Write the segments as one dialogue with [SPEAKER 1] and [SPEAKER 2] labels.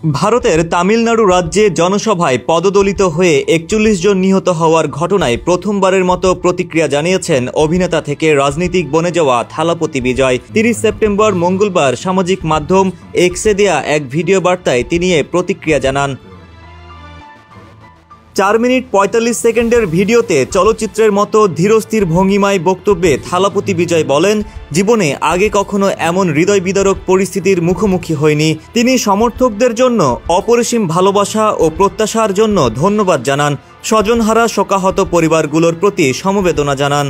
[SPEAKER 1] ভারতের তামিলনাড়ু রাজ্যে জনসভায় পদদলিত হয়ে ৪১ জন নিহত হওয়ার ঘটনায় প্রথমবারের মতো প্রতিক্রিয়া জানিয়েছেন অভিনেতা থেকে রাজনীতিক বনে যাওয়া থালাপতি বিজয়। ৩০ সেপ্টেম্বর মঙ্গলবার সামাজিক মাধ্যম এক্সে দেয়া এক ভিডিও বার্তায় তিনি এ প্রতিক্রিয়া জানান। ৪ মিনিট ৪৫ সেকেন্ডের ভিডিওতে চলচ্চিত্রের মতো ধীরস্থির ভঙ্গিমায় বক্তব্যে থালাপতি বিজয় বলেন, জীবনে আগে কখনো এমন হৃদয় বিদারক পরিস্থিতির মুখোমুখি হয়নি। তিনি সমর্থকদের জন্য অপরিসীম ভালোবাসা ও প্রত্যাশার জন্য ধন্যবাদ জানান। স্বজনহারা শোকাহত পরিবারগুলোর প্রতি সমবেদনা জানান।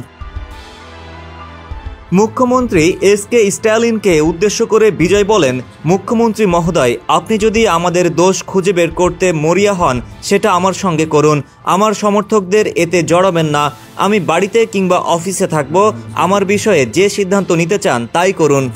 [SPEAKER 1] মুখ্যমন্ত্রী এস.কে. স্ট্যালিনকে উদ্দেশ্য করে বিজয় বলেন, মুখ্যমন্ত্রী মহোদয়, আপনি যদি আমাদের দোষ খুঁজে বের করতে মরিয়া হন সেটা আমার সঙ্গে করুন। আমার সমর্থকদের এতে জড়াবেন না। আমি বাড়িতে কিংবা অফিসে থাকব। আমার বিষয়ে যে সিদ্ধান্ত নিতে চান তাই করুন।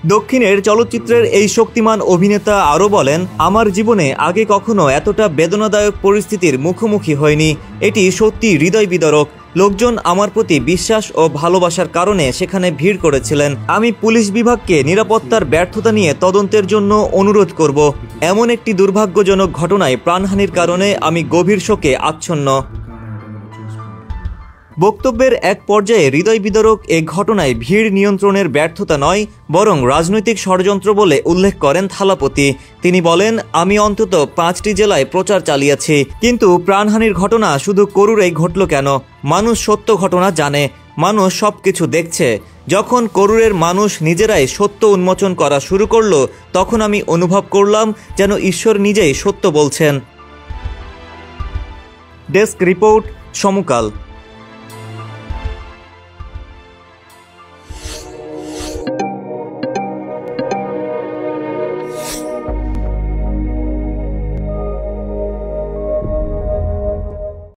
[SPEAKER 1] দক্ষিণের চলচ্চিত্রের এই শক্তিমান অভিনেতা আরও বলেন, আমার জীবনে আগে কখনো এতটা বেদনাদায়ক পরিস্থিতির মুখোমুখি হয়নি। এটি সত্যি হৃদয় বিদারক। লোকজন আমার প্রতি বিশ্বাস ও ভালোবাসার কারণে সেখানে ভিড় করেছিলেন। আমি পুলিশ বিভাগকে নিরাপত্তার ব্যর্থতা নিয়ে তদন্তের জন্য অনুরোধ করব। এমন একটি দুর্ভাগ্যজনক ঘটনায় প্রাণহানির কারণে আমি গভীর শোকে আচ্ছন্ন। বক্তব্যের এক পর্যায়ে হৃদয় বিদারক এ ঘটনায় ভিড় নিয়ন্ত্রণের ব্যর্থতা নয়, বরং রাজনৈতিক ষড়যন্ত্র বলে উল্লেখ করেন থালাপতি। তিনি বলেন, আমি অন্তত ৫টি জেলায় প্রচার চালিয়েছি, কিন্তু প্রাণহানির ঘটনা শুধু করুরেই ঘটল কেন? মানুষ সত্য ঘটনা জানে, মানুষ সবকিছু দেখছে। যখন করুরের মানুষ নিজেরাই সত্য উন্মোচন করা শুরু করলো, তখন আমি অনুভব করলাম যেন ঈশ্বর নিজেই সত্য বলছেন। ডেস্ক রিপোর্ট, সমকাল।